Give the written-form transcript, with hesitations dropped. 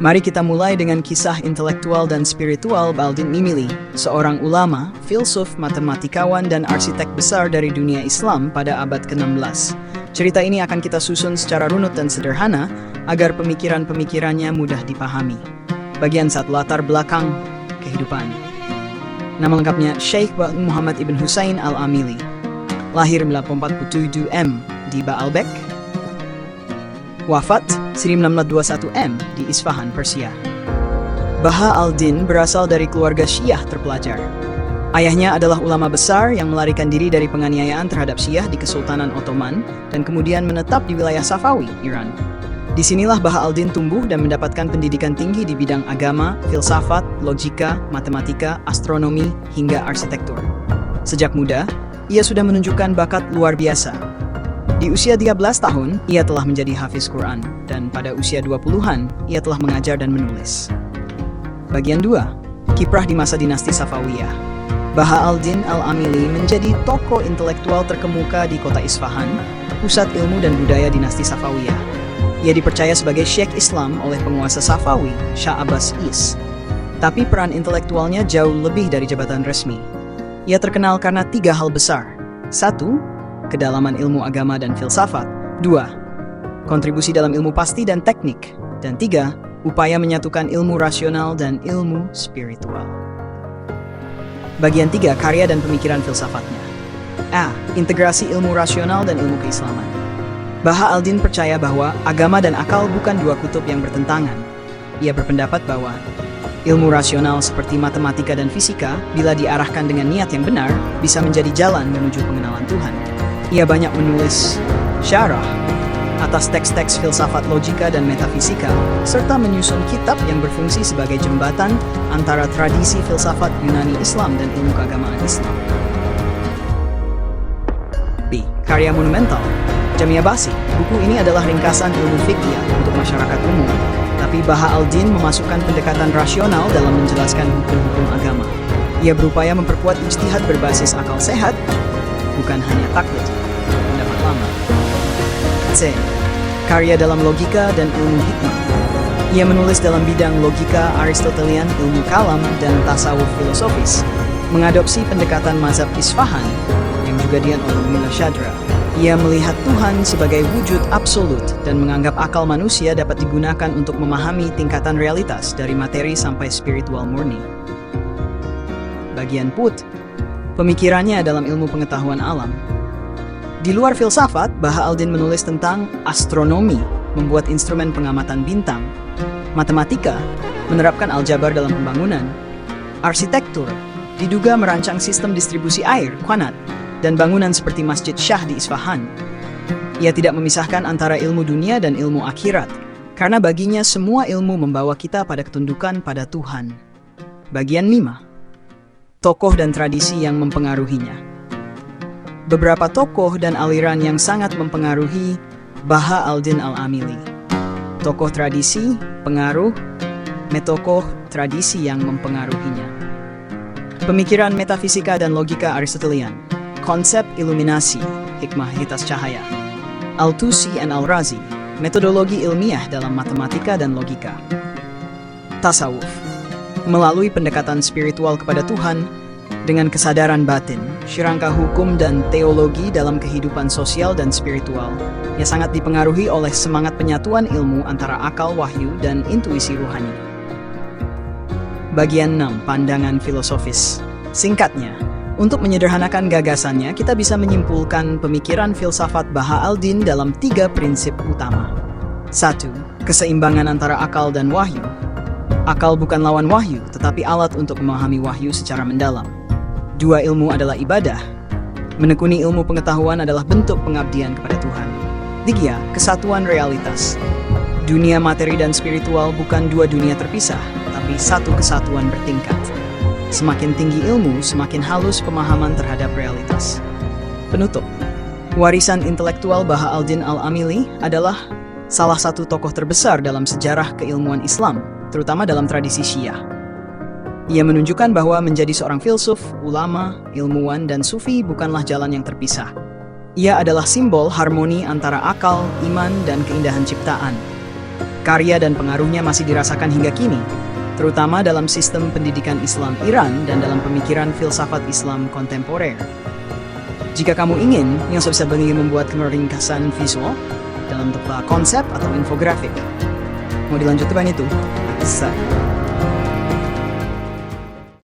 Mari kita mulai dengan kisah intelektual dan spiritual Baldin Mimili, seorang ulama, filsuf, matematikawan, dan arsitek besar dari dunia Islam pada abad ke-16. Cerita ini akan kita susun secara runut dan sederhana, agar pemikiran-pemikirannya mudah dipahami. Bagian 1. Latar belakang kehidupan. Nama lengkapnya Syekh Muhammad Ibn Husain Al-Amili. Lahir 1947 di Baalbek. Wafat 1921 di Isfahan, Persia. Baha al-Din berasal dari keluarga Syiah terpelajar. Ayahnya adalah ulama besar yang melarikan diri dari penganiayaan terhadap Syiah di Kesultanan Ottoman dan kemudian menetap di wilayah Safawi, Iran. Disinilah Baha al-Din tumbuh dan mendapatkan pendidikan tinggi di bidang agama, filsafat, logika, matematika, astronomi, hingga arsitektur. Sejak muda, ia sudah menunjukkan bakat luar biasa. Di usia 13 tahun, ia telah menjadi hafiz Quran, dan pada usia 20-an, ia telah mengajar dan menulis. Bagian 2. Kiprah di masa dinasti Safawiyah. Baha al-Din al-Amili menjadi tokoh intelektual terkemuka di kota Isfahan, pusat ilmu dan budaya dinasti Safawiyah. Ia dipercaya sebagai Syekh Islam oleh penguasa Safawi, Shah Abbas Is. Tapi peran intelektualnya jauh lebih dari jabatan resmi. Ia terkenal karena 3 hal besar. 1. Kedalaman ilmu agama dan filsafat. 2. Kontribusi dalam ilmu pasti dan teknik. Dan 3. Upaya menyatukan ilmu rasional dan ilmu spiritual. Bagian 3. Karya dan pemikiran filsafatnya. A. Integrasi ilmu rasional dan ilmu keislaman. Baha al-Din percaya bahwa agama dan akal bukan dua kutub yang bertentangan. Ia berpendapat bahwa ilmu rasional seperti matematika dan fisika, bila diarahkan dengan niat yang benar, bisa menjadi jalan menuju pengenalan Tuhan. Ia banyak menulis syarah atas teks-teks filsafat logika dan metafisika, serta menyusun kitab yang berfungsi sebagai jembatan antara tradisi filsafat Yunani Islam dan ilmu keagamaan Islam. B. Karya monumental. Jamia Basit. Buku ini adalah ringkasan ilmu fikih untuk masyarakat umum, tapi Baha al-Din memasukkan pendekatan rasional dalam menjelaskan hukum-hukum agama. Ia berupaya memperkuat ijtihad berbasis akal sehat, bukan hanya taklid, pendapat lama. C. Karya dalam logika dan ilmu hikmah. Ia menulis dalam bidang logika Aristotelian, ilmu kalam, dan tasawuf filosofis, mengadopsi pendekatan mazhab Isfahan, yang juga dianut oleh Mila Shadra. Ia melihat Tuhan sebagai wujud absolut dan menganggap akal manusia dapat digunakan untuk memahami tingkatan realitas dari materi sampai spiritual murni. Bagian Put. Pemikirannya dalam ilmu pengetahuan alam. Di luar filsafat, Baha al-Din menulis tentang astronomi, membuat instrumen pengamatan bintang, matematika, menerapkan aljabar dalam pembangunan, arsitektur, diduga merancang sistem distribusi air, qanat, dan bangunan seperti Masjid Shah di Isfahan. Ia tidak memisahkan antara ilmu dunia dan ilmu akhirat, karena baginya semua ilmu membawa kita pada ketundukan pada Tuhan. Bagian 5. Tokoh dan tradisi yang mempengaruhinya. Beberapa tokoh dan aliran yang sangat mempengaruhi Baha al-Din al-Amili. Tokoh tradisi, pengaruh, metokoh tradisi yang mempengaruhinya. Pemikiran metafisika dan logika Aristotelian. Konsep iluminasi, hikmah hitas cahaya. Al-Tusi and Al-Razi, metodologi ilmiah dalam matematika dan logika. Tasawuf, melalui pendekatan spiritual kepada Tuhan, dengan kesadaran batin, rangka hukum dan teologi dalam kehidupan sosial dan spiritual, yang sangat dipengaruhi oleh semangat penyatuan ilmu antara akal wahyu dan intuisi ruhani. Bagian 6. Pandangan filosofis. Singkatnya, untuk menyederhanakan gagasannya, kita bisa menyimpulkan pemikiran filsafat Baha al-Din dalam 3 prinsip utama. 1. Keseimbangan antara akal dan wahyu. Akal bukan lawan wahyu, tetapi alat untuk memahami wahyu secara mendalam. 2. Ilmu adalah ibadah. Menekuni ilmu pengetahuan adalah bentuk pengabdian kepada Tuhan. 3. Kesatuan realitas. Dunia materi dan spiritual bukan 2 dunia terpisah, tapi satu kesatuan bertingkat. Semakin tinggi ilmu, semakin halus pemahaman terhadap realitas. Penutup. Warisan intelektual Baha al-Din al-Amili adalah salah satu tokoh terbesar dalam sejarah keilmuan Islam, terutama dalam tradisi Syiah. Ia menunjukkan bahwa menjadi seorang filsuf, ulama, ilmuwan, dan sufi bukanlah jalan yang terpisah. Ia adalah simbol harmoni antara akal, iman, dan keindahan ciptaan. Karya dan pengaruhnya masih dirasakan hingga kini, terutama dalam sistem pendidikan Islam Iran dan dalam pemikiran filsafat Islam kontemporer. Jika kamu ingin yang bisa membuat ringkasan visual dalam bentuk konsep atau infografik, mau dilanjut depan itu? Bisa.